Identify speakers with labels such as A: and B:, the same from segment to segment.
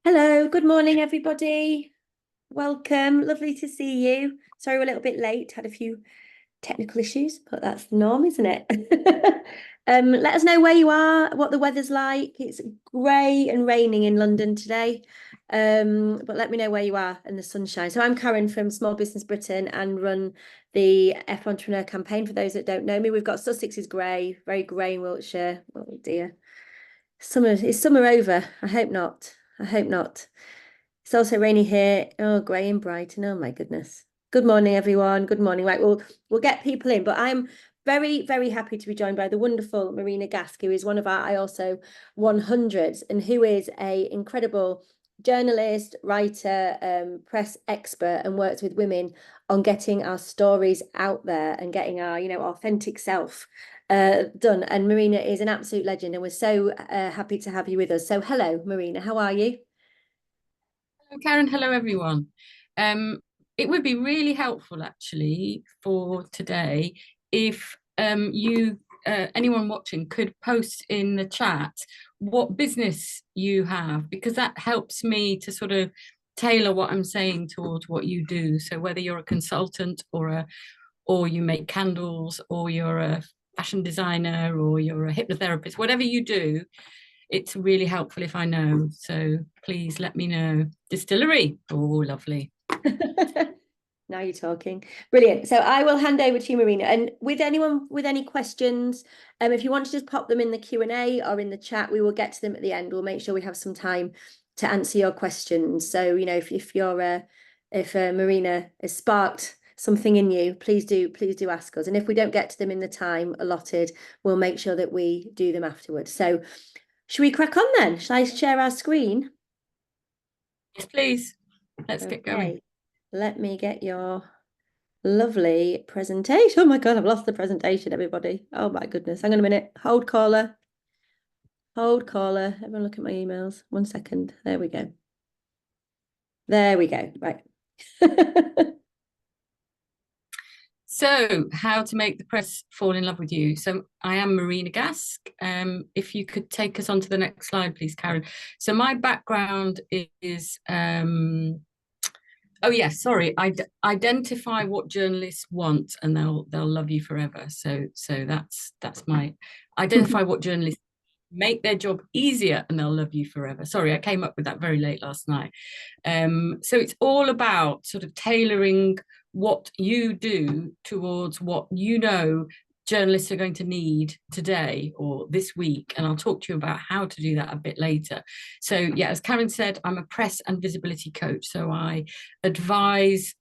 A: Hello, good morning, everybody. Welcome, lovely to see you. Sorry, we're a little bit late, had a few technical issues, but that's the norm, isn't it? Let us know where you are, what the weather's like. It's grey and raining in London today, but let me know where you are in the sunshine. So I'm Karen from Small Business Britain and run the F Entrepreneur campaign. For those that don't know me, we've got Sussex is grey, very grey in Wiltshire. Oh dear. Is summer over? I hope not. I hope not. It's also rainy here. Oh, grey and Brighton. Oh my goodness. Good morning, everyone. Good morning. Right, we'll get people in, but I'm very, very happy to be joined by the wonderful Marina Gask, who is one of our ISO 100s and who is a incredible journalist, writer, press expert, and works with women on getting our stories out there and getting our, authentic self done. And Marina is an absolute legend, and we're so happy to have you with us. So, hello, Marina. How are you?
B: Hello, Karen. Hello, everyone. Um, it would be really helpful, actually, for today if anyone watching, could post in the chat what business you have, because that helps me to sort of tailor what I'm saying towards what you do. So whether you're a consultant or you make candles, or you're a fashion designer, or you're a hypnotherapist, whatever you do, it's really helpful if I know. So please let me know. Distillery. Oh, lovely.
A: Now you're talking. Brilliant. So I will hand over to you, Marina. And with anyone with any questions, if you want to just pop them in the Q&A or in the chat, we will get to them at the end. We'll make sure we have some time to answer your questions. So, if Marina has sparked something in you, please do ask us. And if we don't get to them in the time allotted, we'll make sure that we do them afterwards. So should we crack on then? Shall I share our screen?
B: Yes, please. Let's get going.
A: Okay. Let me get your lovely presentation. Oh my God, I've lost the presentation, everybody. Oh my goodness. Hang on a minute. Hold caller. Hold caller. Everyone look at my emails. 1 second. There we go. There we go. Right.
B: So, how to make the press fall in love with you. So, I am Marina Gask. If you could take us on to the next slide, please, Karen. So, my background is oh yes, sorry. Identify what journalists want, and they'll love you forever. So that's my identify what journalists make their job easier, and they'll love you forever. Sorry, I came up with that very late last night. So it's all about sort of tailoring what you do towards what you know journalists are going to need today or this week, and I'll talk to you about how to do that a bit later. So yeah, as Karen said, I'm a press and visibility coach, so I advise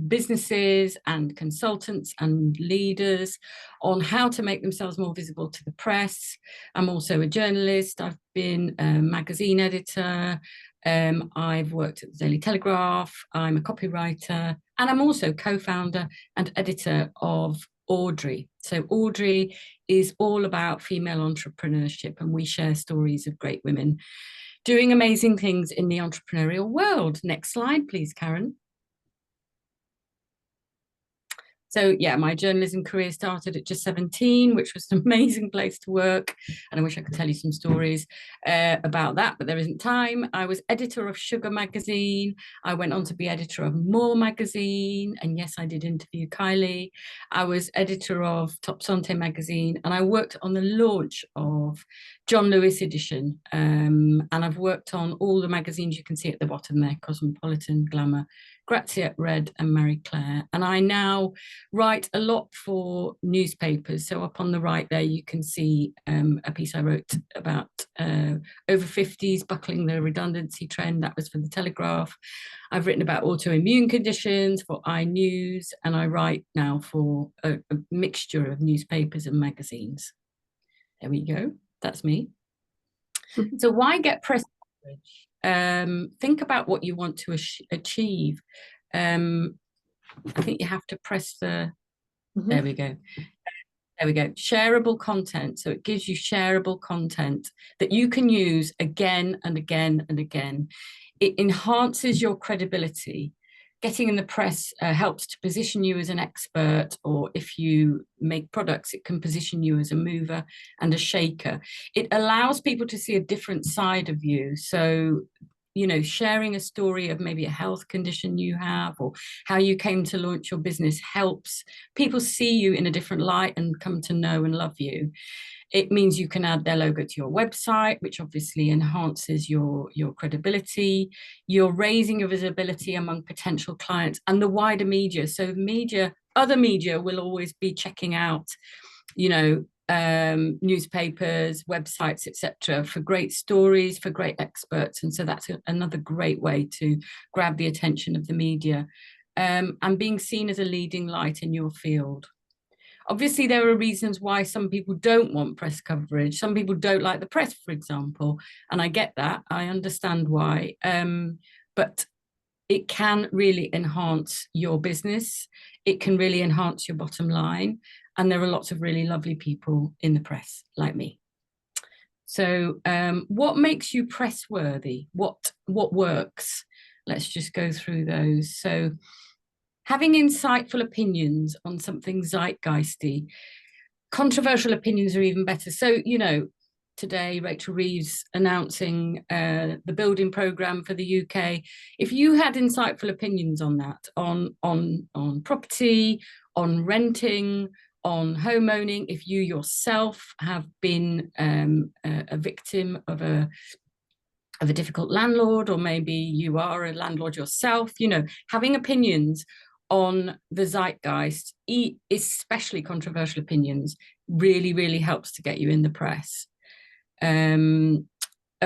B: businesses and consultants and leaders on how to make themselves more visible to the press. I'm also a journalist. I've been a magazine editor. I've worked at the Daily Telegraph. I'm a copywriter, and I'm also co-founder and editor of Audrey. So Audrey is all about female entrepreneurship, and we share stories of great women doing amazing things in the entrepreneurial world. Next slide, please, Karen. So yeah, my journalism career started at just 17, which was an amazing place to work. And I wish I could tell you some stories about that, but there isn't time. I was editor of Sugar magazine. I went on to be editor of More magazine. And yes, I did interview Kylie. I was editor of Top Santé magazine. And I worked on the launch of John Lewis edition. And I've worked on all the magazines you can see at the bottom there: Cosmopolitan, Glamour, Glamour, Red, and Marie Claire. And I now write a lot for newspapers. So up on the right there, you can see a piece I wrote about over 50s buckling the redundancy trend. That was for the Telegraph. I've written about autoimmune conditions for iNews, and I write now for a mixture of newspapers and magazines. There we go. That's me. So why get press coverage? Think about what you want to achieve. I think you have to press the, there we go. There we go. Shareable content. So it gives you shareable content that you can use again and again and again. It enhances your credibility. Getting in the press helps to position you as an expert, or if you make products, it can position you as a mover and a shaker. It allows people to see a different side of you. So you know, sharing a story of maybe a health condition you have or how you came to launch your business helps people see you in a different light and come to know and love you. It means you can add their logo to your website, which obviously enhances your credibility. You're raising your visibility among potential clients and the wider media. So media, other media will always be checking out, you know, newspapers, websites, etc., for great stories, for great experts. And so that's another great way to grab the attention of the media, and being seen as a leading light in your field. Obviously, there are reasons why some people don't want press coverage. Some people don't like the press, for example, and I get that. I understand why. But it can really enhance your business. It can really enhance your bottom line. And there are lots of really lovely people in the press like me. So what makes you press worthy? What works? Let's just go through those. So having insightful opinions on something zeitgeisty. Controversial opinions are even better. So, you know, today Rachel Reeves announcing the building programme for the UK. If you had insightful opinions on that, on property, on renting, on homeowning, if you yourself have been a victim of a difficult landlord, or maybe you are a landlord yourself, you know, having opinions on the zeitgeist, especially controversial opinions, really helps to get you in the press. A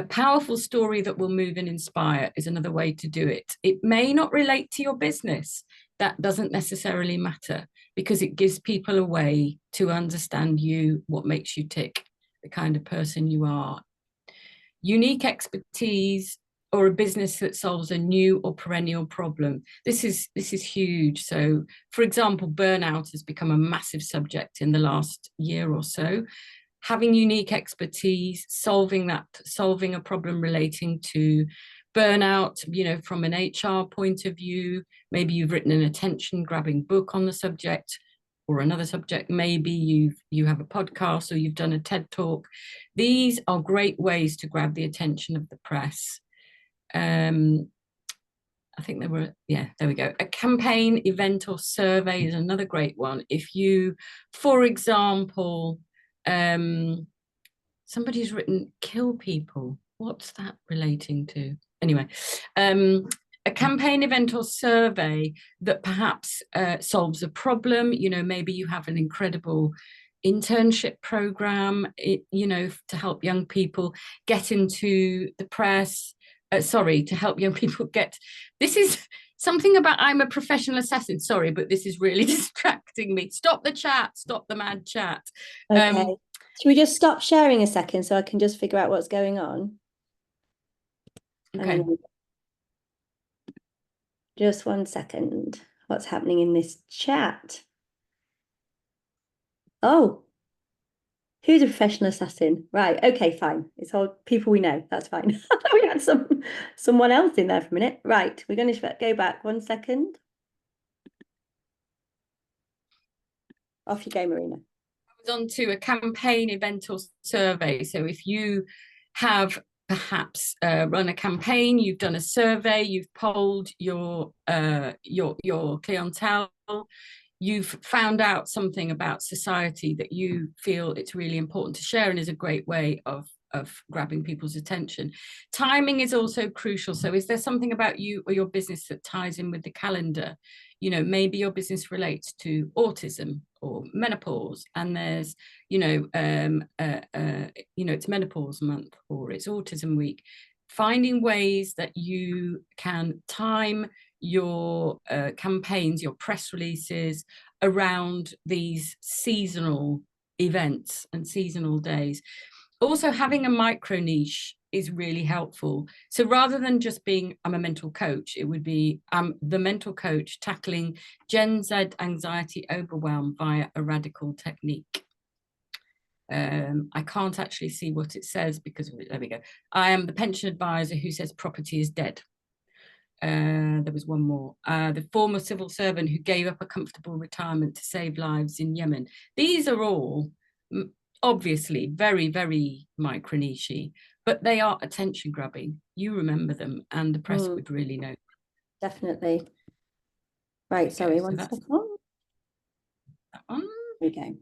B: powerful story that will move and inspire is another way to do it. It may not relate to your business. That doesn't necessarily matter, because it gives people a way to understand you, what makes you tick, the kind of person you are. Unique expertise, or a business that solves a new or perennial problem. This is huge. So, for example, burnout has become a massive subject in the last year or so. Having unique expertise, solving a problem relating to burnout, you know, from an HR point of view. Maybe you've written an attention-grabbing book on the subject, or another subject. Maybe you have a podcast, or you've done a TED talk. These are great ways to grab the attention of the press. I think there we go. A campaign, event, or survey is another great one. If you, for example, somebody's written "kill people." What's that relating to? Anyway, a campaign, event, or survey that perhaps solves a problem. You know, maybe you have an incredible internship program, you know, to help young people get into the press. To help young people get. This is something about I'm a professional assassin. Sorry, but this is really distracting me. Stop the chat. Stop the mad chat.
A: Okay. Should we just stop sharing a second so I can just figure out what's going on?
B: Okay.
A: Just 1 second. What's happening in this chat? Oh, who's a professional assassin? Right. Okay, fine. It's all people we know. That's fine. I thought we had someone else in there for a minute. Right. We're going to go back 1 second. Off you go, Marina.
B: On to a campaign, event, or survey. So if you have perhaps run a campaign, you've done a survey, you've polled your clientele, you've found out something about society that you feel it's really important to share, and is a great way of grabbing people's attention. Timing is also crucial. So is there something about you or your business that ties in with the calendar? You know, maybe your business relates to autism or menopause, and there's, it's menopause month, or it's autism week. Finding ways that you can time your campaigns, your press releases around these seasonal events and seasonal days. Also, having a micro niche is really helpful. So rather than just being I'm a mental coach, it would be I'm the mental coach tackling Gen Z anxiety overwhelm via a radical technique. I can't actually see what it says because there we go. I am the pension advisor who says property is dead. There was one more. The former civil servant who gave up a comfortable retirement to save lives in Yemen. These are all obviously very, very micro niche, but they are attention grabbing. You remember them, and the press would really know.
A: Definitely. Right,
B: Okay,
A: sorry,
B: so
A: one
B: that's
A: second.
B: that one.
A: There we go.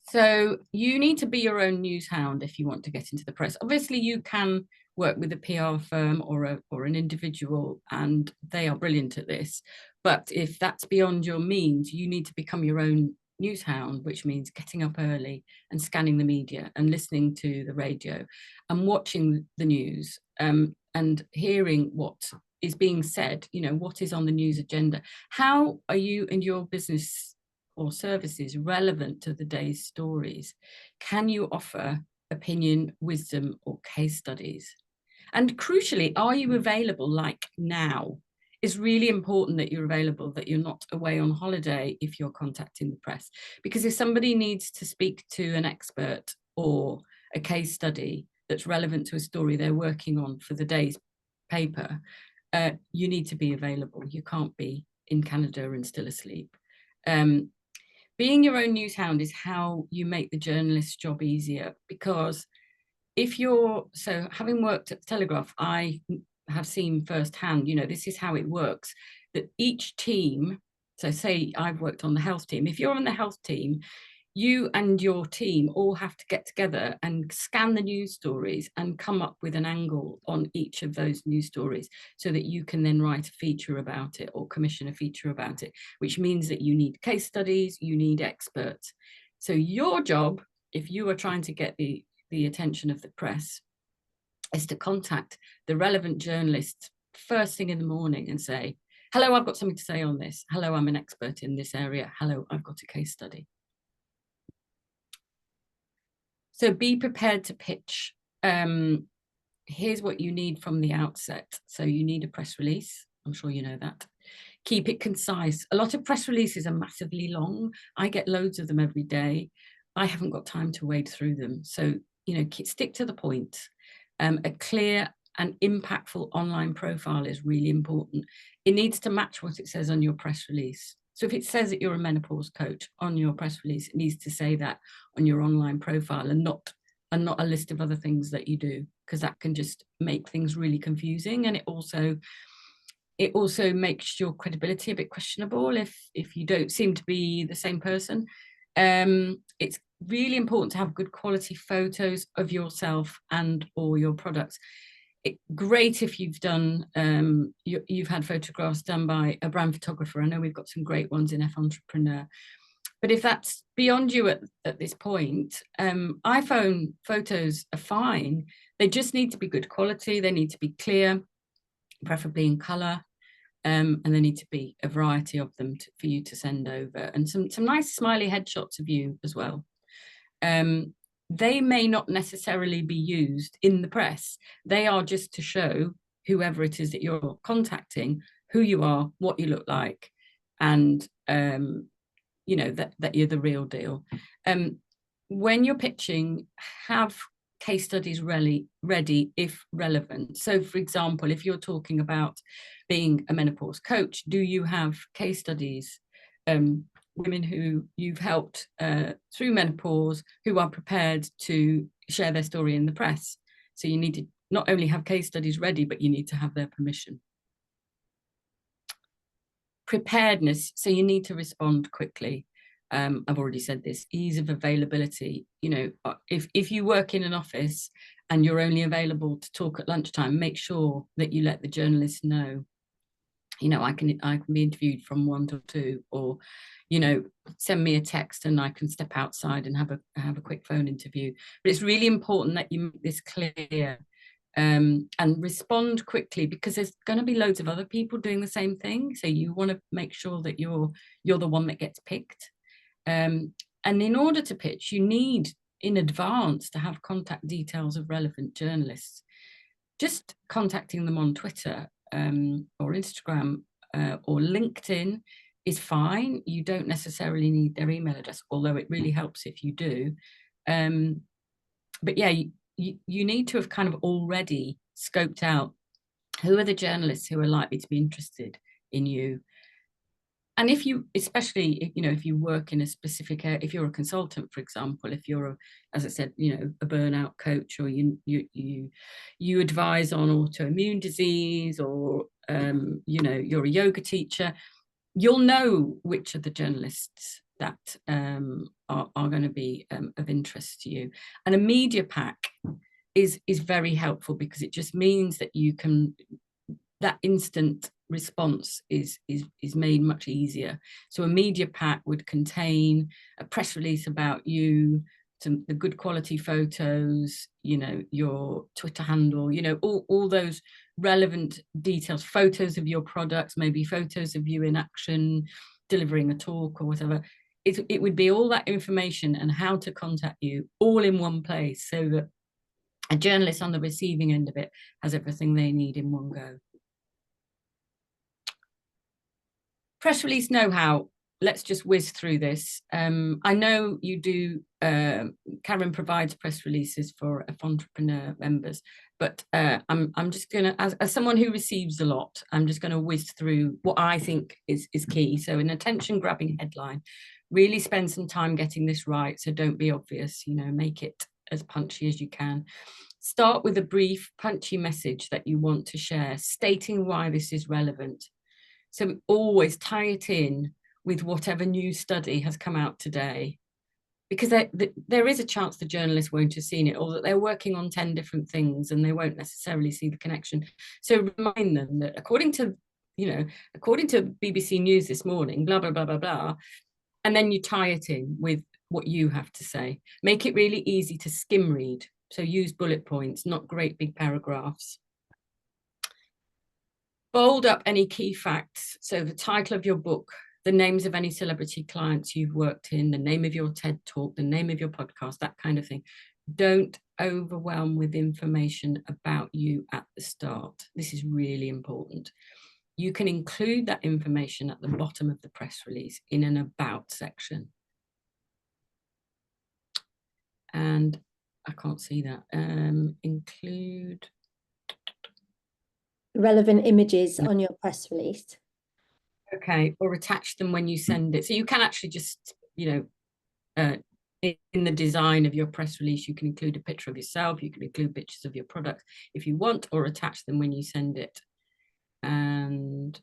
B: So you need to be your own news hound if you want to get into the press. Obviously, you can work with a PR firm or an individual, and they are brilliant at this. But if that's beyond your means, you need to become your own news hound, which means getting up early and scanning the media and listening to the radio and watching the news, and hearing what is being said, what is on the news agenda. How are you and your business or services relevant to the day's stories? Can you offer opinion, wisdom, or case studies? And crucially, are you available like now? It's really important that you're available, that you're not away on holiday if you're contacting the press. Because if somebody needs to speak to an expert or a case study that's relevant to a story they're working on for the day's paper, you need to be available. You can't be in Canada and still asleep. Being your own news hound is how you make the journalist's job easier, because having worked at the Telegraph, I have seen firsthand, this is how it works, that each team, so say I've worked on the health team, if you're on the health team, you and your team all have to get together and scan the news stories and come up with an angle on each of those news stories so that you can then write a feature about it or commission a feature about it, which means that you need case studies, you need experts. So your job, if you are trying to get the attention of the press, is to contact the relevant journalists first thing in the morning and say, hello, I've got something to say on this. Hello, I'm an expert in this area. Hello, I've got a case study. So be prepared to pitch. Here's what you need from the outset. So you need a press release. I'm sure you know that. Keep it concise. A lot of press releases are massively long. I get loads of them every day. I haven't got time to wade through them. So, stick to the point. A clear and impactful online profile is really important. It needs to match what it says on your press release. So if it says that you're a menopause coach on your press release, it needs to say that on your online profile and not a list of other things that you do, because that can just make things really confusing. And it also makes your credibility a bit questionable if you don't seem to be the same person. It's really important to have good quality photos of yourself and or your products. Great if you've done you've had photographs done by a brand photographer. I know we've got some great ones in F Entrepreneur, but if that's beyond you at this point, iPhone photos are fine. They just need to be good quality, they need to be clear, preferably in color, and there need to be a variety of them for you to send over, and some nice smiley headshots of you as well. They may not necessarily be used in the press. They are just to show whoever it is that you're contacting who you are, what you look like, and that you're the real deal. When you're pitching, have case studies ready if relevant. So for example, if you're talking about being a menopause coach, do you have case studies, women who you've helped through menopause who are prepared to share their story in the press? So you need to not only have case studies ready, but you need to have their permission. Preparedness, so you need to respond quickly. I've already said this. Ease of availability. If you work in an office and you're only available to talk at lunchtime, make sure that you let the journalist know. I can be interviewed from 1 to 2, or send me a text and I can step outside and have a quick phone interview. But it's really important that you make this clear, and respond quickly, because there's going to be loads of other people doing the same thing. So you want to make sure that you're the one that gets picked. And in order to pitch, you need in advance to have contact details of relevant journalists. Just contacting them on Twitter or Instagram or LinkedIn is fine. You don't necessarily need their email address, although it really helps if you do. But yeah, you need to have kind of already scoped out who are the journalists who are likely to be interested in you. And if you, especially, you know, if you work in a specific area, if you're a consultant, for example, if you're, as I said, you know, a burnout coach, or you advise on autoimmune disease, or you know, you're a yoga teacher, you'll know which of the journalists that are going to be of interest to you. And a media pack is very helpful, because it just means that you can, that instant response is made much easier. So a media pack would contain a press release about you, some the good quality photos, you know, your Twitter handle, you know, all those relevant details, photos of your products, maybe photos of you in action, delivering a talk or whatever. It would be all that information and how to contact you all in one place, so that a journalist on the receiving end of it has everything they need in one go. Press release know-how. Let's just whiz through this. I know you do, Karen provides press releases for Entrepreneur members, but I'm just gonna, as someone who receives a lot, I'm just gonna whiz through what I think is key. So an attention-grabbing headline, really spend some time getting this right. So don't be obvious, you know, make it as punchy as you can. Start with a brief, punchy message that you want to share, stating why this is relevant. So always tie it in with whatever new study has come out today, because there is a chance the journalist won't have seen it, or that they're working on 10 different things and they won't necessarily see the connection. So remind them that according to BBC News this morning, blah, blah, blah, blah, blah, and then you tie it in with what you have to say. Make it really easy to skim read. So use bullet points, not great big paragraphs. Bold up any key facts. So the title of your book, the names of any celebrity clients you've worked in, the name of your TED talk, the name of your podcast, that kind of thing. Don't overwhelm with information about you at the start. This is really important. You can include that information at the bottom of the press release in an about section. And I can't see that. Include
A: relevant images on your press release.
B: Okay, or attach them when you send it. So you can actually just, you know, in the design of your press release, you can include a picture of yourself, you can include pictures of your product if you want, or attach them when you send it. And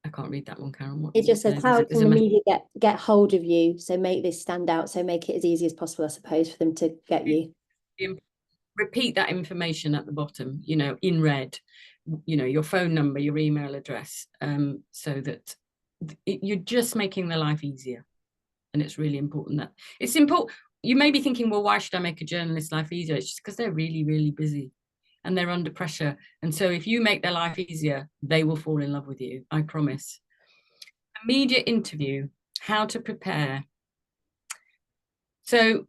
B: I can't read that one, Karen. What
A: it just says, how can the media get hold of you? So make this stand out. So make it as easy as possible, I suppose, for them to get you.
B: Repeat that information at the bottom, you know, in red, you know, your phone number, your email address, so that you're just making their life easier. And it's really important that it's important. You may be thinking, well, why should I make a journalist's life easier? It's just because they're really, really busy and they're under pressure. And so if you make their life easier, they will fall in love with you, I promise. A media interview, how to prepare. So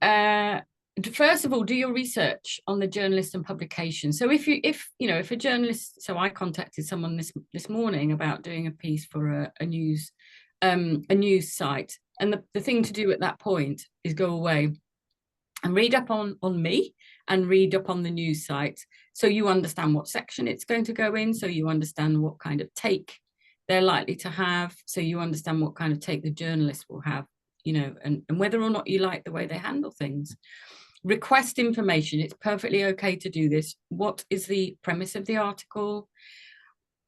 B: first of all, do your research on the journalist and publication. So if a journalist, so I contacted someone this morning about doing a piece for a news site, and the thing to do at that point is go away and read up on me and read up on the news site, so you understand what section it's going to go in, so you understand what kind of take they're likely to have, so you understand what kind of take the journalist will have, you know, and whether or not you like the way they handle things. Request information. It's perfectly okay to do this. What is the premise of the article?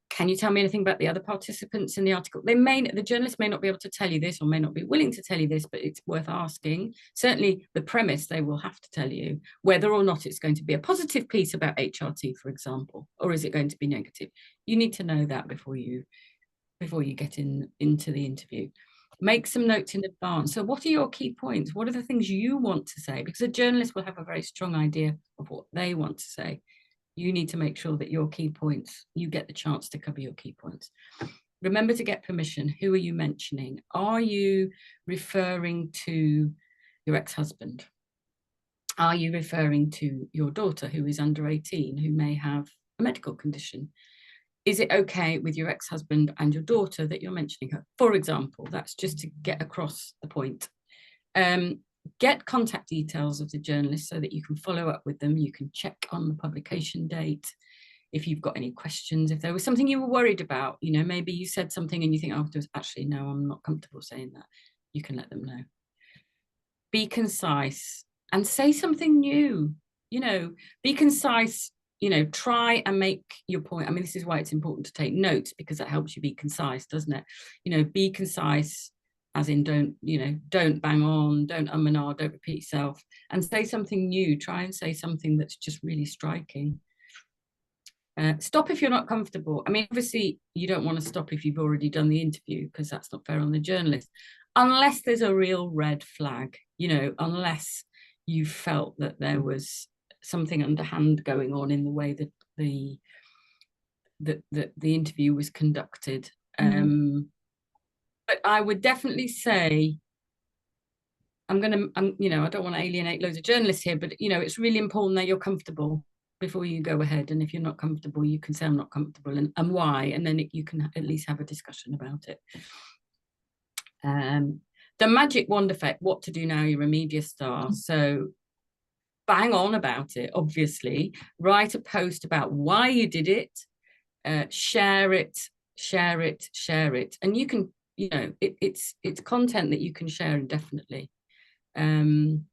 B: Can you tell me anything about the other participants in the article? The journalist may not be able to tell you this, or may not be willing to tell you this, but it's worth asking. Certainly the premise they will have to tell you, whether or not it's going to be a positive piece about HRT, for example, or is it going to be negative? You need to know that before you get into the interview. Make some notes in advance. So what are your key points? What are the things you want to say? Because a journalist will have a very strong idea of what they want to say. You need to make sure that your key points, you get the chance to cover your key points. Remember to get permission. Who are you mentioning? Are you referring to your ex-husband? Are you referring to your daughter who is under 18, who may have a medical condition? Is it okay with your ex-husband and your daughter that you're mentioning her? For example, that's just to get across the point. Get contact details of the journalist so that you can follow up with them. You can check on the publication date. if you've got any questions, if there was something you were worried about, you know, maybe you said something and you think afterwards, actually, no, I'm not comfortable saying that. You can let them know. Be concise and say something new, you know, be concise, you know, try and make your point. I mean, this is why it's important to take notes, because that helps you be concise, doesn't it? You know, be concise, as in don't, you know, don't bang on, don't and ah, don't repeat yourself, and say something new. Try and say something that's just really striking. Stop if you're not comfortable. I mean, obviously, you don't want to stop if you've already done the interview, because that's not fair on the journalist, unless there's a real red flag, you know, unless you felt that there was something underhand going on in the way that the interview was conducted. But I would definitely say, I'm, you know, I don't want to alienate loads of journalists here, but, you know, it's really important that you're comfortable before you go ahead. And if you're not comfortable, you can say I'm not comfortable, and why, and then you can at least have a discussion about it. The magic wand effect, what to do now, you're a media star. So bang on about it, obviously. Write a post about why you did it, share it, share it, share it. And you can, you know, it's content that you can share indefinitely. And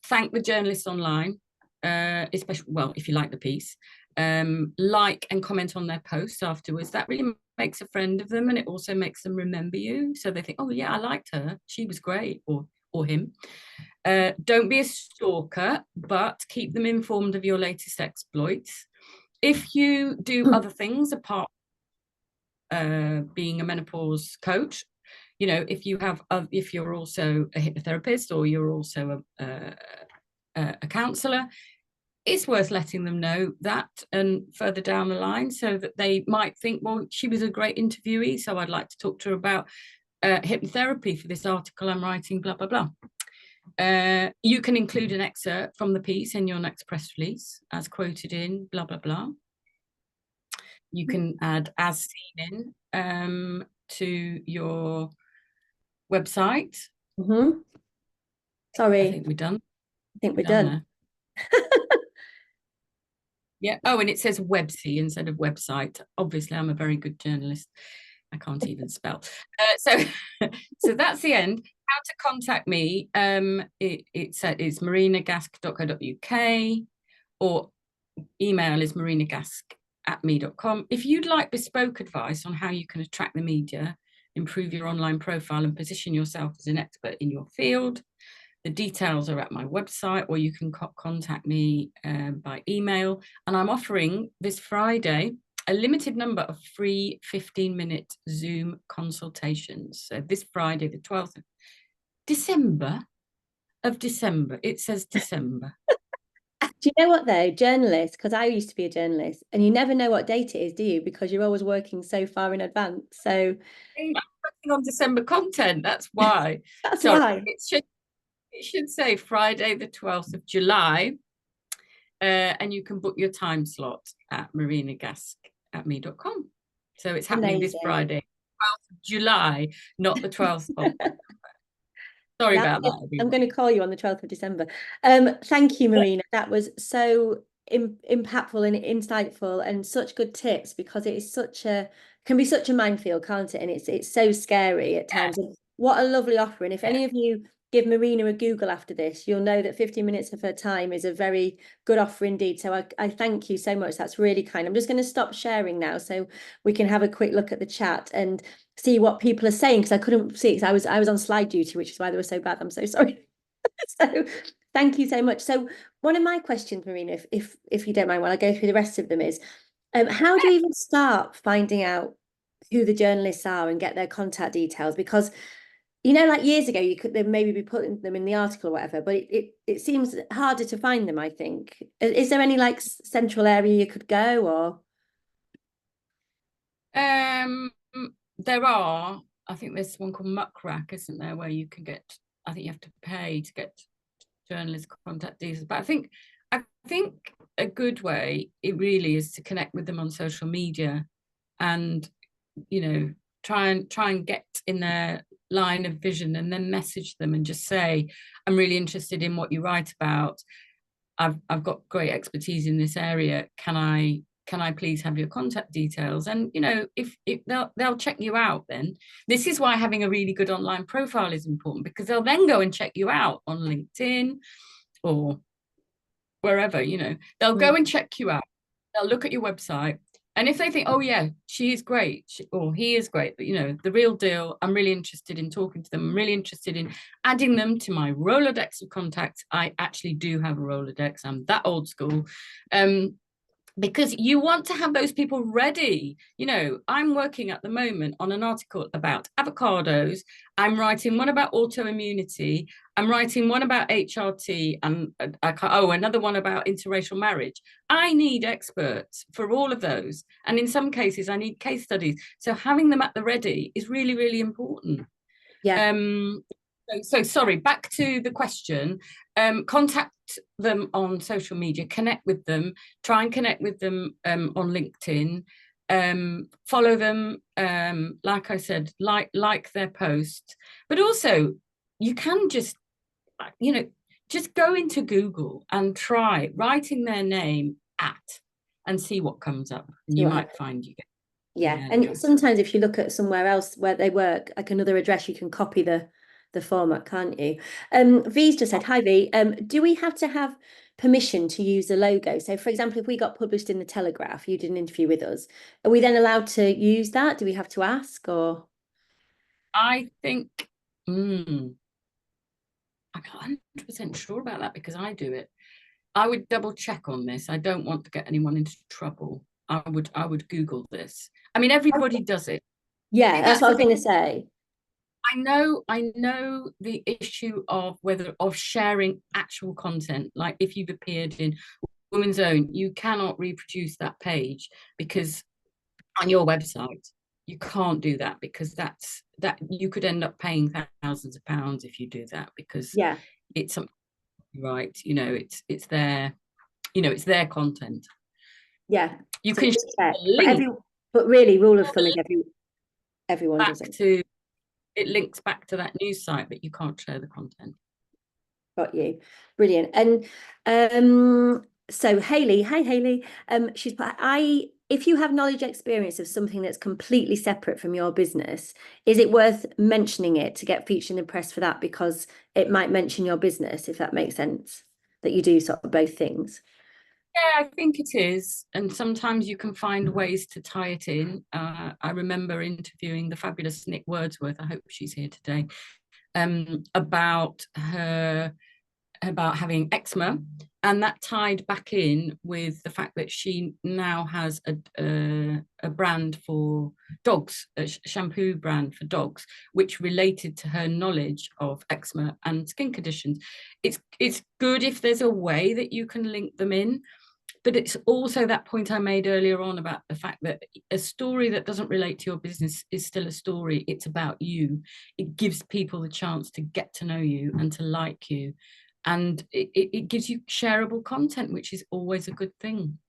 B: thank the journalists online, especially, well, if you like the piece, like and comment on their posts afterwards. That really makes a friend of them, and it also makes them remember you, so they think, oh yeah, I liked her, she was great, or him. Don't be a stalker, but keep them informed of your latest exploits. If you do other things apart being a menopause coach, you know, if you're also a hypnotherapist, or you're also a counsellor, it's worth letting them know that, and further down the line, so that they might think, well, she was a great interviewee, so I'd like to talk to her about hypnotherapy for this article I'm writing, blah, blah, blah. You can include an excerpt from the piece in your next press release, as quoted in blah, blah, blah. You can add as seen in to your website.
A: Sorry.
B: I think we're done.
A: I think we're done.
B: Yeah. Oh, and it says website instead of website. Obviously, I'm a very good journalist. I can't even spell. So that's the end. How to contact me? It's marinagask.co.uk, or email is marinagask@me.com. If you'd like bespoke advice on how you can attract the media, improve your online profile, and position yourself as an expert in your field, the details are at my website, or you can contact me by email. And I'm offering this Friday a limited number of free 15-minute Zoom consultations. So this Friday, the 12th of December, it says December.
A: Do you know what though, journalists, because I used to be a journalist, and you never know what date it is, do you? Because you're always working so far in advance. So
B: I'm working on December content, that's why.
A: That's why.
B: It should say Friday, the 12th of July, and you can book your time slot at marinagask@me.com. So it's happening this Friday, 12th of July, not the 12th of Sorry about that, everyone.
A: I'm going to call you on the 12th of December. Thank you, Marina. That was so impactful and insightful, and such good tips, because it is can be such a minefield, can't it? And it's so scary at times. And what a lovely offer. And if any of you give Marina a Google after this, you'll know that 15 minutes of her time is a very good offer indeed. So I thank you so much. That's really kind. I'm just going to stop sharing now so we can have a quick look at the chat and see what people are saying, because I couldn't see, because I was on slide duty, which is why they were so bad. I'm so sorry. So thank you so much. So one of my questions, Marina, if you don't mind, while I go through the rest of them, is how do you even start finding out who the journalists are and get their contact details? Because, you know, like years ago, you could maybe be putting them in the article or whatever, but it seems harder to find them, I think. Is there any like central area you could go, or?
B: There are. I think there's one called Muckrack, isn't there, where you can get, I think you have to pay to get journalist contact details. But I think a good way, it really is to connect with them on social media, and, you know, try and get in their line of vision, and then message them and just say, I'm really interested in what you write about. I've got great expertise in this area. Can I please have your contact details? And you know, if they'll check you out, then this is why having a really good online profile is important, because they'll then go and check you out on LinkedIn or wherever, you know, they'll go and check you out. They'll look at your website. And if they think, oh yeah, she is great, or he is great, but you know, the real deal, I'm really interested in talking to them. I'm really interested in adding them to my Rolodex of contacts. I actually do have a Rolodex. I'm that old school. Because you want to have those people ready. You know, I'm working at the moment on an article about avocados. I'm writing one about autoimmunity. I'm writing one about HRT, and another one about interracial marriage. I need experts for all of those. And in some cases, I need case studies. So having them at the ready is really, really important.
A: Yeah.
B: So sorry, back to the question. Contact them on social media, connect with them, try and connect with them on LinkedIn, follow them, like I said, like their posts, but also you can just, you know, just go into Google and try writing their name at and see what comes up, and you might find you get
A: yeah. And sometimes if you look at somewhere else where they work, like another address, you can copy the format, can't you? V's just said, hi V, do we have to have permission to use the logo? So for example, if we got published in the Telegraph, you did an interview with us, are we then allowed to use that? Do we have to ask, or?
B: I think I'm not 100% sure about that, because I do it. I would double check on this. I don't want to get anyone into trouble. I would Google this. I mean, everybody does it.
A: Yeah, that's what I was going to say.
B: I know the issue of sharing actual content. Like if you've appeared in Women's Own, you cannot reproduce that page, because on your website you can't do that, because that you could end up paying thousands of pounds if you do that, because
A: yeah,
B: it's something, right, you know, it's their, you know, it's their content.
A: Yeah,
B: You
A: so
B: can
A: check.
B: link
A: But really, rule of thumb is everyone
B: back
A: does it.
B: to, it links back to that news site, but you can't share the content.
A: Got you. Brilliant. And so Hayley, hi Hayley. She's put, if you have knowledge experience of something that's completely separate from your business, is it worth mentioning it to get featured in the press for that? Because it might mention your business, if that makes sense, that you do sort of both things.
B: Yeah, I think it is. And sometimes you can find ways to tie it in. I remember interviewing the fabulous Nick Wordsworth, I hope she's here today, about having eczema, and that tied back in with the fact that she now has a brand for dogs, a shampoo brand for dogs, which related to her knowledge of eczema and skin conditions. It's good if there's a way that you can link them in, but it's also that point I made earlier on about the fact that a story that doesn't relate to your business is still a story. It's about you. It gives people the chance to get to know you and to like you. And it gives you shareable content, which is always a good thing.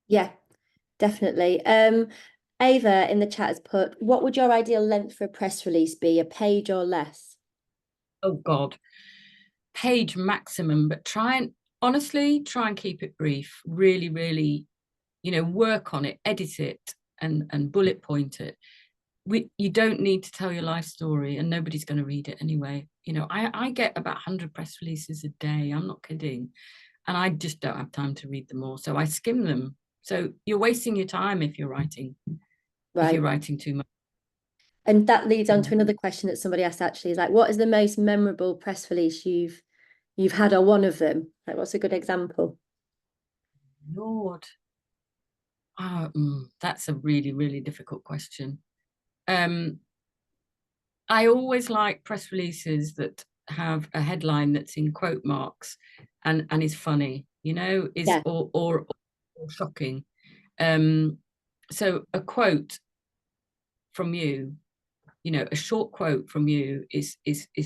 A: Yeah, definitely. Ava in the chat has put, what would your ideal length for a press release be, a page or less?
B: Oh God, page maximum, but honestly, try and keep it brief. Really, really, you know, work on it, edit it, and bullet point it. You don't need to tell your life story, and nobody's going to read it anyway. You know, I get about 100 press releases a day. I'm not kidding. And I just don't have time to read them all. So I skim them. So you're wasting your time if you're writing too much.
A: And that leads on to another question that somebody asked, actually, is like, what is the most memorable press release you've had, or one of them? Like, what's a good example?
B: Lord. That's a really, really difficult question. I always like press releases that have a headline that's in quote marks and is funny, you know, or shocking. So a quote from you, you know, a short quote from you is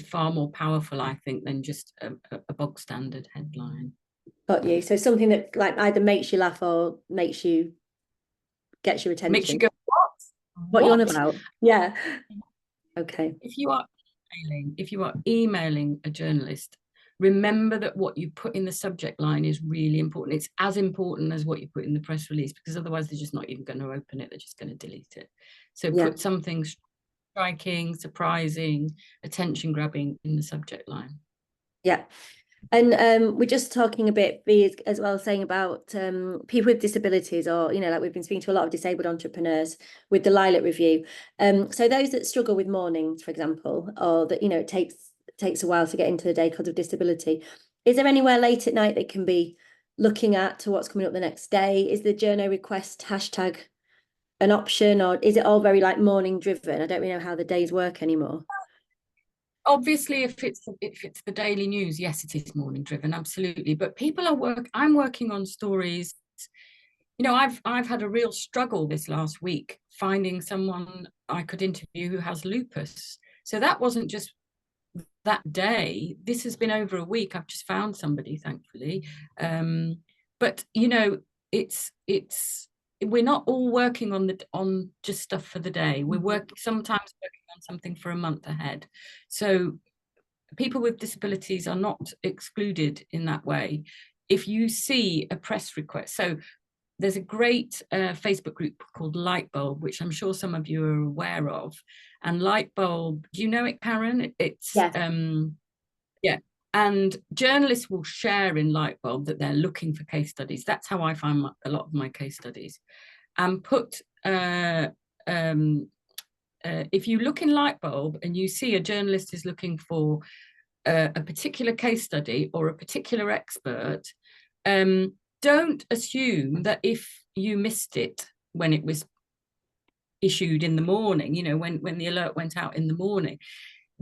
B: far more powerful, I think, than just a bog standard headline.
A: Got you. So something that like either makes you laugh or gets your attention.
B: Makes you go,
A: what you on about? Yeah. Okay.
B: If you are emailing a journalist, remember that what you put in the subject line is really important. It's as important as what you put in the press release, because otherwise they're just not even going to open it. They're just going to delete it. So put something striking, surprising, attention grabbing in the subject line.
A: Yeah. And we're just talking a bit as well, saying about people with disabilities, or, you know, like we've been speaking to a lot of disabled entrepreneurs with the Lilac Review. So those that struggle with mornings, for example, or that, you know, it takes a while to get into the day because of disability. Is there anywhere late at night they can be looking at to what's coming up the next day? Is the journo request hashtag an option, or is it all very like morning driven? I don't really know how the days work anymore.
B: Obviously, if it's the daily news, yes, it is morning driven, absolutely. But I'm working on stories. You know, I've had a real struggle this last week finding someone I could interview who has lupus. So that wasn't just that day. This has been over a week. I've just found somebody, thankfully. But you know, it's we're not all working on just stuff for the day. We're sometimes working on something for a month ahead. So people with disabilities are not excluded in that way. If you see a press request, so there's a great Facebook group called Lightbulb, which I'm sure some of you are aware of. And Lightbulb, do you know it, Karen? It's yeah. And journalists will share in Lightbulb that they're looking for case studies. That's how I find a lot of my case studies. And if you look in Lightbulb and you see a journalist is looking for a particular case study or a particular expert, don't assume that if you missed it when it was issued in the morning, you know, when the alert went out in the morning,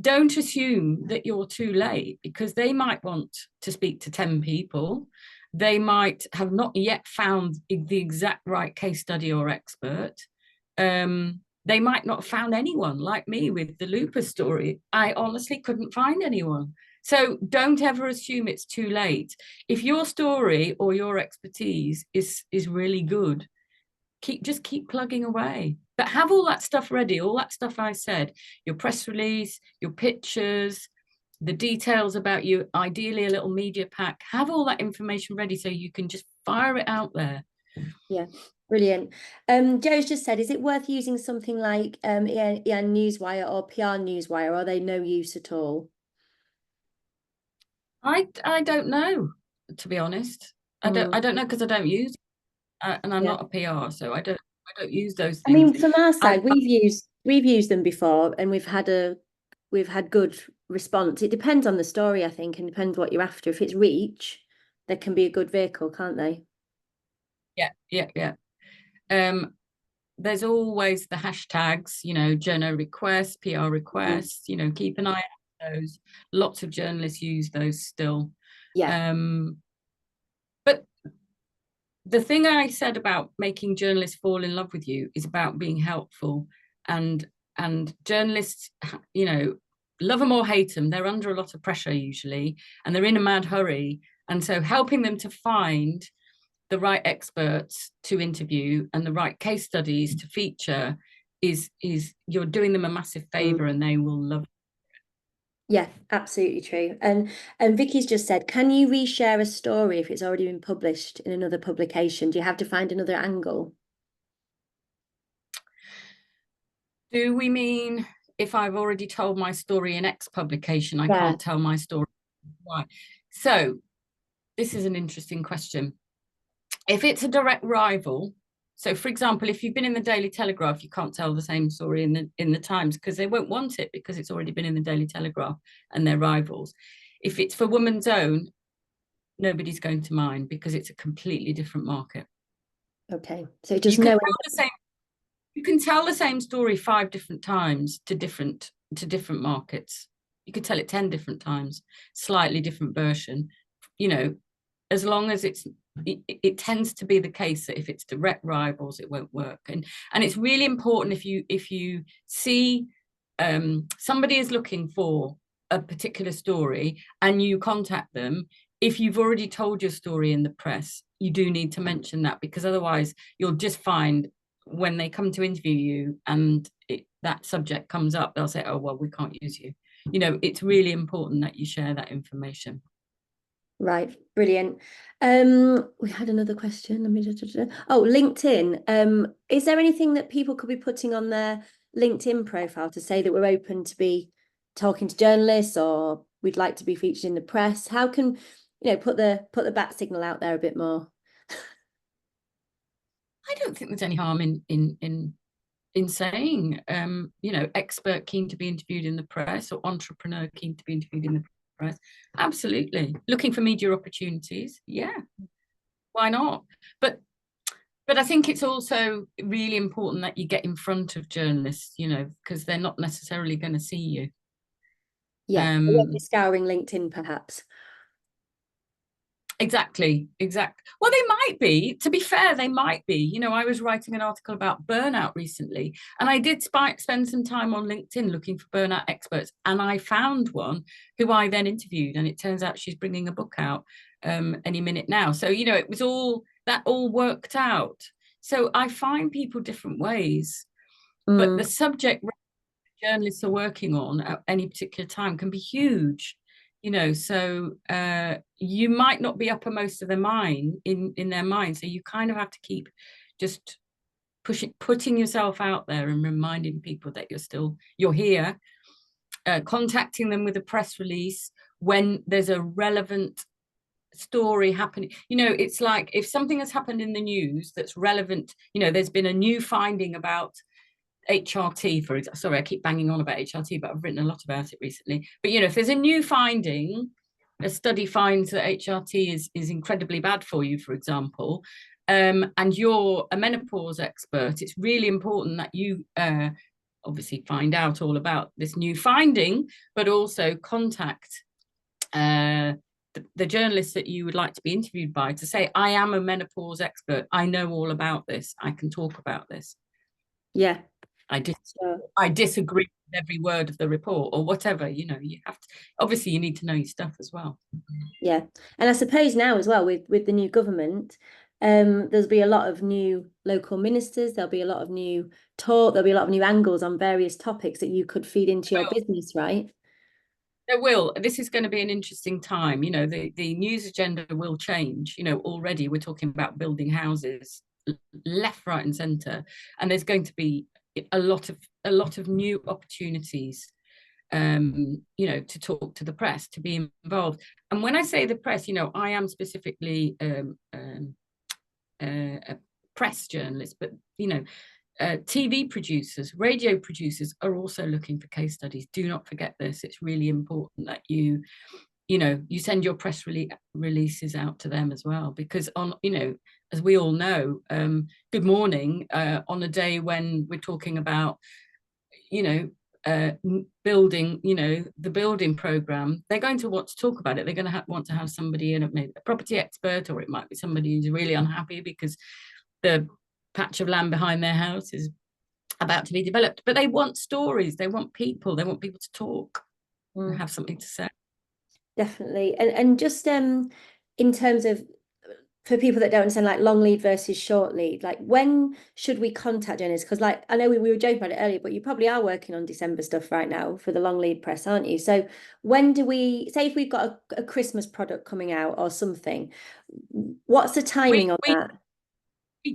B: don't assume that you're too late, because they might want to speak to 10 people. They might have not yet found the exact right case study or expert. They might not have found anyone, like me with the lupus story. I honestly couldn't find anyone. So don't ever assume it's too late. If your story or your expertise is really good, just keep plugging away. But have all that stuff ready, all that stuff I said, your press release, your pictures, the details about you, ideally a little media pack. Have all that information ready so you can just fire it out there.
A: Yeah, brilliant. Joe's just said, is it worth using something like EN Newswire or PR Newswire, or are they no use at all?
B: I don't know, to be honest. I don't know, because I don't use it, and I'm not a PR, so I don't use those things.
A: I mean, from our side, we've used them before, and we've had good response. It depends on the story, I think, and depends what you're after. If it's reach, there can be a good vehicle, can't they?
B: Yeah. There's always the hashtags, you know, journo requests, PR requests, you know, keep an eye out those. Lots of journalists use those still.
A: Yeah.
B: But the thing I said about making journalists fall in love with you is about being helpful, and journalists, you know, love them or hate them, they're under a lot of pressure usually, and they're in a mad hurry. And so helping them to find the right experts to interview and the right case studies to feature is you're doing them a massive favor, and they will love it.
A: Yeah, absolutely true. And Vicky's just said, can you reshare a story if it's already been published in another publication? Do you have to find another angle?
B: Do we mean if I've already told my story in X publication, I can't tell my story? Right. So this is an interesting question. If it's a direct rival, so for example, if you've been in the Daily Telegraph, you can't tell the same story in the Times, because they won't want it, because it's already been in the Daily Telegraph and they're rivals. If it's for Woman's Own, nobody's going to mind, because it's a completely different market.
A: Okay, so just know
B: you can tell the same story 5 different times to different markets. You could tell it 10 different times, slightly different version, you know, as long as it tends to be the case that if it's direct rivals, it won't work. And it's really important, if you see somebody is looking for a particular story and you contact them, if you've already told your story in the press, you do need to mention that, because otherwise you'll just find when they come to interview you and that subject comes up, they'll say, oh, well, we can't use you. You know, it's really important that you share that information.
A: Right, brilliant. We had another question. Let me Oh, LinkedIn. Is there anything that people could be putting on their LinkedIn profile to say that we're open to be talking to journalists or we'd like to be featured in the press? How can, put the bat signal out there a bit more?
B: I don't think there's any harm in saying, expert keen to be interviewed in the press or entrepreneur keen to be interviewed in the press. Absolutely. Looking for media opportunities. Yeah, why not? But I think it's also really important that you get in front of journalists, because they're not necessarily going to see you.
A: Yeah, I won't be scouring LinkedIn, perhaps.
B: Exactly. Well, they might be. To be fair, they might be. I was writing an article about burnout recently, and I did spend some time on LinkedIn looking for burnout experts, and I found one who I then interviewed, and it turns out she's bringing a book out any minute now. So, it was all worked out. So I find people different ways, but the subject journalists are working on at any particular time can be huge. So you might not be uppermost of their mind in their mind, so you kind of have to keep just putting yourself out there and reminding people that you're here, contacting them with a press release when there's a relevant story happening. It's like if something has happened in the news that's relevant, there's been a new finding about HRT, for example. Sorry, I keep banging on about HRT, but I've written a lot about it recently. But if there's a new finding, a study finds that HRT is incredibly bad for you, for example, and you're a menopause expert, it's really important that you obviously find out all about this new finding, but also contact the journalists that you would like to be interviewed by to say, I am a menopause expert. I know all about this. I can talk about this.
A: Yeah.
B: I disagree with every word of the report or whatever. You have to, obviously you need to know your stuff as well.
A: Yeah. And I suppose now as well with the new government, there'll be a lot of new local ministers, there'll be a lot of new talk, there'll be a lot of new angles on various topics that you could feed into your business, right?
B: There will. This is going to be an interesting time. The news agenda will change. Already we're talking about building houses left, right, and centre, and there's going to be a lot of new opportunities. To talk to the press, to be involved. And when I say the press, I am specifically a press journalist, but TV producers, radio producers are also looking for case studies. Do not forget this. It's really important that you send your press releases out to them as well, because as we all know, Good Morning, on a day when we're talking about building, the building program, they're going to want to talk about it. They're going to want to have somebody in, maybe a property expert, or it might be somebody who's really unhappy because the patch of land behind their house is about to be developed. But they want stories, they want people to talk and have something to say.
A: Definitely. And just in terms of, for people that don't understand, like long lead versus short lead, like when should we contact journalists? Because like I know we were joking about it earlier, but you probably are working on December stuff right now for the long lead press, aren't you? So when do we say, if we've got a Christmas product coming out or something, what's the timing on that?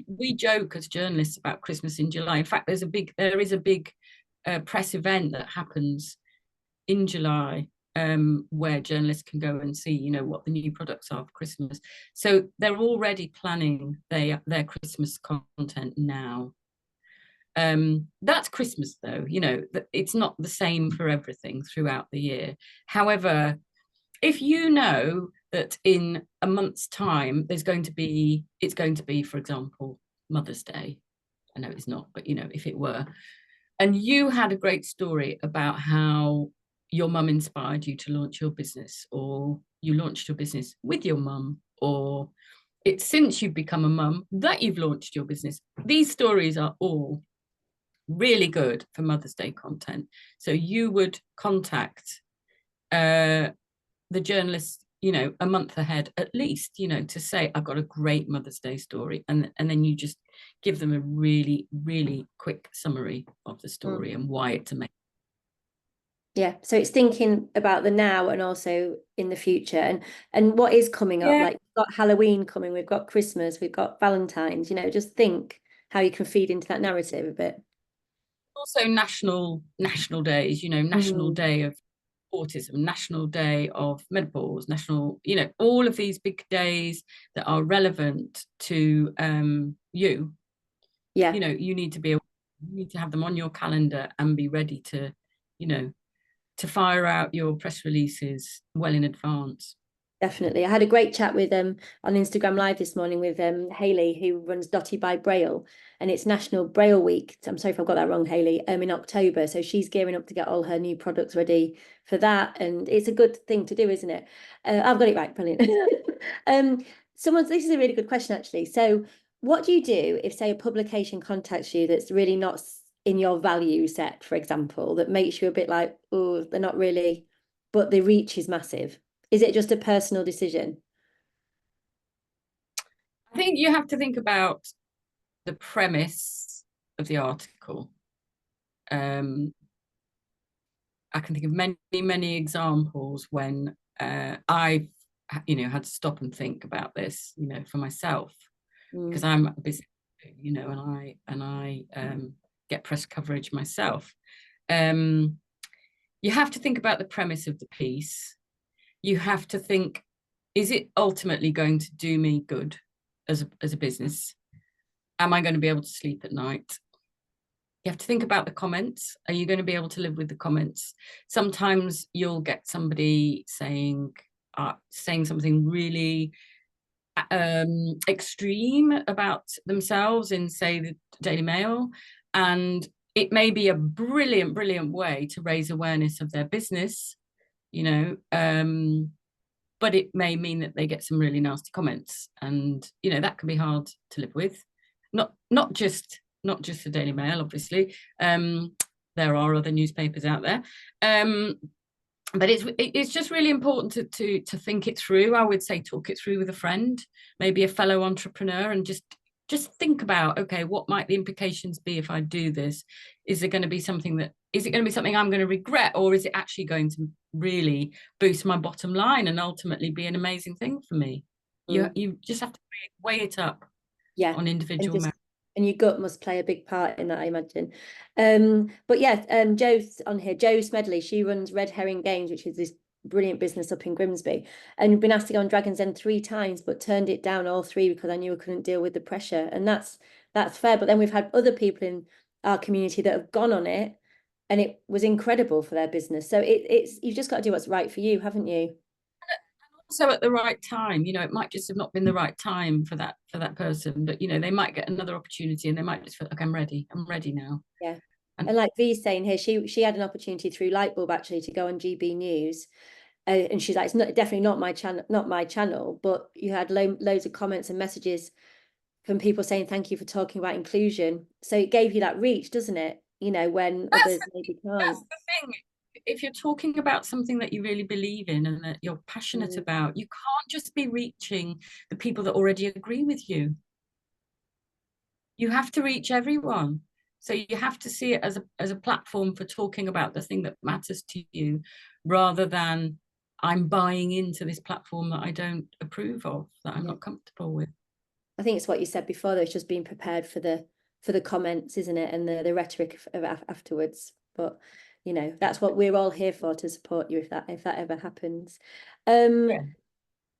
B: We joke as journalists about Christmas in July. In fact, there is a big press event that happens in July, where journalists can go and see, what the new products are for Christmas. So they're already planning their Christmas content now. That's Christmas, though. It's not the same for everything throughout the year. However, if you know that in a month's time it's going to be, for example, Mother's Day. I know it's not, but if it were, and you had a great story about how your mum inspired you to launch your business, or you launched your business with your mum, or it's since you've become a mum that you've launched your business. These stories are all really good for Mother's Day content. So you would contact the journalist, a month ahead at least, to say, I've got a great Mother's Day story. And then you just give them a really, really quick summary of the story and why it's amazing.
A: Yeah, so it's thinking about the now and also in the future, and what is coming up.
B: Yeah.
A: Like we've got Halloween coming, we've got Christmas, we've got Valentine's, just think how you can feed into that narrative a bit.
B: Also national days, National
A: Mm.
B: Day of Autism, National Day of Menopause, national, all of these big days that are relevant to you.
A: Yeah.
B: You need to have them on your calendar and be ready to, you know, to fire out your press releases well in advance.
A: Definitely. I had a great chat with on Instagram Live this morning with Hayley, who runs Dotty by Braille, and it's National Braille Week. I'm sorry if I've got that wrong, Hayley, in October. So she's gearing up to get all her new products ready for that. And it's a good thing to do, isn't it? I've got it right, brilliant. um, this is a really good question, actually. So what do you do if, say, a publication contacts you that's really not in your value set, for example, that makes you a bit like, oh, they're not really, but the reach is massive? Is it just a personal decision?
B: I think you have to think about the premise of the article. I can think of many, many examples when I've, had to stop and think about this, for myself, because
A: Mm.
B: I'm a busy, and I get press coverage myself. Um, you have to think about the premise of the piece. You have to think, is it ultimately going to do me good as a business? Am I going to be able to sleep at night? You have to think about the comments. Are you going to be able to live with the comments? Sometimes you'll get somebody saying something really extreme about themselves in, say, the Daily Mail, and it may be a brilliant, brilliant way to raise awareness of their business, but it may mean that they get some really nasty comments, and that can be hard to live with. Not just the Daily Mail, obviously. There are other newspapers out there, but it's just really important to think it through. I would say talk it through with a friend, maybe a fellow entrepreneur, and just think about, okay, what might the implications be if I do this? Is it going to be something I'm going to regret, or is it actually going to really boost my bottom line and ultimately be an amazing thing for me?
A: Mm.
B: You just have to weigh it up
A: Yeah.
B: on
A: And
B: individual
A: just
B: merit.
A: and your gut must play a big part in that, I imagine. But yeah, Joe's on here. Jo Smedley, she runs Red Herring Games, which is this brilliant business up in Grimsby. And we've been asked to go on Dragon's Den 3 times, but turned it down all three because I knew I couldn't deal with the pressure. And that's fair. But then we've had other people in our community that have gone on it, and it was incredible for their business. So it's you've just got to do what's right for you, haven't you?
B: Also at the right time, it might just have not been the right time for that person, but they might get another opportunity and they might just feel like, I'm ready now.
A: Yeah.
B: And
A: And like V's saying here, she had an opportunity through Lightbulb actually to go on GB News. And she's like, it's definitely not my channel, but you had loads of comments and messages from people saying thank you for talking about inclusion. So it gave you that reach, doesn't it? When
B: that's
A: others
B: the,
A: maybe
B: that's
A: can't.
B: the thing. If you're talking about something that you really believe in and that you're passionate
A: Mm.
B: about, you can't just be reaching the people that already agree with you. You have to reach everyone. So you have to see it as a platform for talking about the thing that matters to you, rather than I'm buying into this platform that I don't approve of, that I'm
A: Yeah.
B: not comfortable with.
A: I think it's what you said before, though. It's just being prepared for the comments, isn't it? And the rhetoric of afterwards. But that's what we're all here for, to support you if that ever happens.
B: Yeah.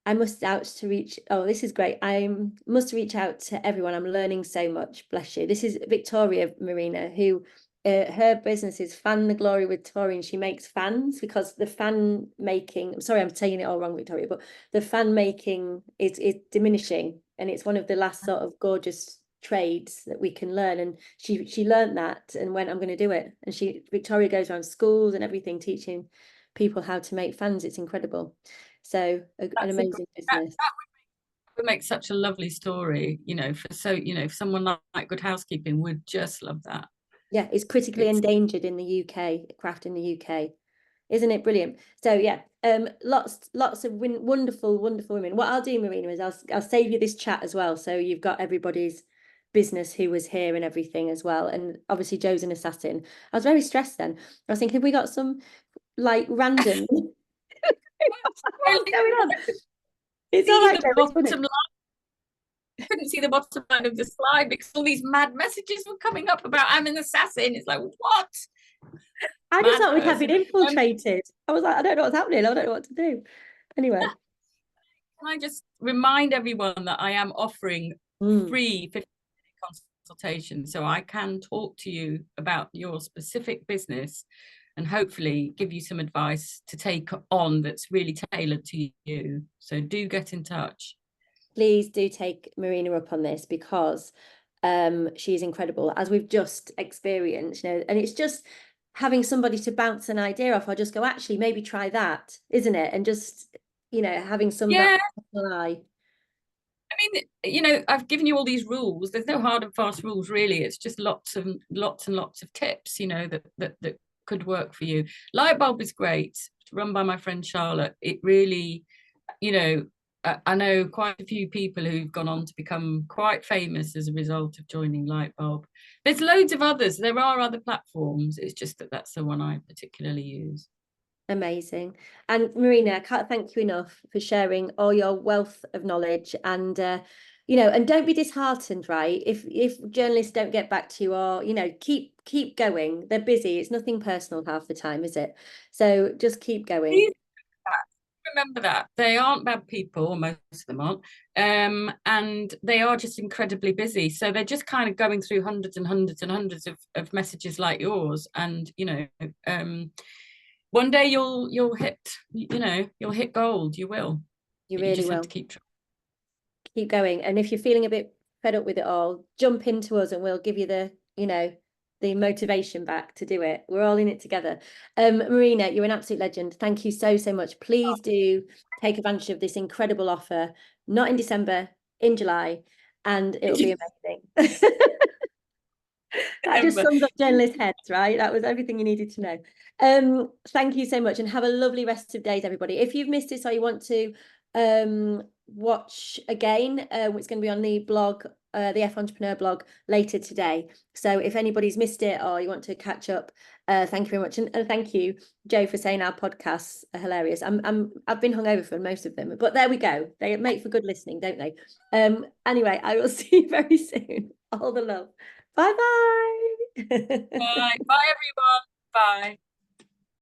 A: I must out to reach. Oh, this is great. I must reach out to everyone. I'm learning so much. Bless you. This is Victoria Marina, who her business is Fan the Glory with Tori, and she makes fans because the fan making. I'm sorry, I'm saying it all wrong, Victoria, but the fan making is diminishing, and it's one of the last sort of gorgeous trades that we can learn. And she learned that and went, I'm going to do it. And Victoria goes around schools and everything, teaching people how to make fans. It's incredible. So an
B: That's a,
A: amazing
B: that,
A: business.
B: that would make such a lovely story, if someone like Good Housekeeping would just love that.
A: Yeah, it's critically
B: It's
A: endangered in the UK, craft in the UK. Isn't it brilliant? So yeah, lots of wonderful, wonderful women. What I'll do, Marina, is I'll save you this chat as well, so you've got everybody's business who was here and everything as well. And obviously Joe's an assassin. I was very stressed then. I was thinking, have we got some like random.
B: Well,
A: What's going on? It's all
B: see
A: right,
B: the
A: Joe. It's funny.
B: bottom line. I couldn't see the bottom line of the slide because all these mad messages were coming up about I'm an assassin. It's like, what?
A: I just
B: Mad
A: thought we had been
B: person.
A: infiltrated. I was like, I don't know what's happening. I don't know what to do. Anyway.
B: Can I just remind everyone that I am offering
A: Mm.
B: free 50 consultation, so I can talk to you about your specific business and hopefully give you some advice to take on that's really tailored to you. So do get in touch.
A: Please do take Marina up on this because she's incredible, as we've just experienced, and it's just having somebody to bounce an idea off. I'll just go, actually, maybe try that, isn't it? And just, having that
B: Yeah,
A: personal eye.
B: I mean, I've given you all these rules. There's no hard and fast rules, really. It's just lots and lots of tips, that could work for you. Lightbulb is great, run by my friend Charlotte. It really, I know quite a few people who've gone on to become quite famous as a result of joining Lightbulb. There's loads of others. There are other platforms. It's just that that's the one I particularly use.
A: Amazing. And Marina, I can't thank you enough for sharing all your wealth of knowledge, and and don't be disheartened, right? If journalists don't get back to you, or keep going. They're busy. It's nothing personal half the time, is it? So just keep going.
B: Please remember that they aren't bad people, most of them aren't, and they are just incredibly busy. So they're just kind of going through hundreds and hundreds and hundreds of messages like yours, and one day you'll hit, you'll hit gold. You will.
A: You
B: You
A: really
B: just have to
A: will.
B: keep trying.
A: Keep going. And if you're feeling a bit fed up with it all, jump into us and we'll give you the motivation back to do it. We're all in it together. Marina, you're an absolute legend. Thank you so, so much. Please do take advantage of this incredible offer, not in December, in July, and it'll be amazing. That just sums up journalist heads, right? That was everything you needed to know. Thank you so much and have a lovely rest of days, everybody. If you've missed it or you want to watch again, it's going to be on the blog, the F Entrepreneur blog later today. So if anybody's missed it or you want to catch up, thank you very much. And thank you, Joe, for saying our podcasts are hilarious. I've been hungover for most of them, but there we go. They make for good listening, don't they? Anyway, I will see you very soon. All the love. Bye bye.
B: Bye, bye, everyone. Bye.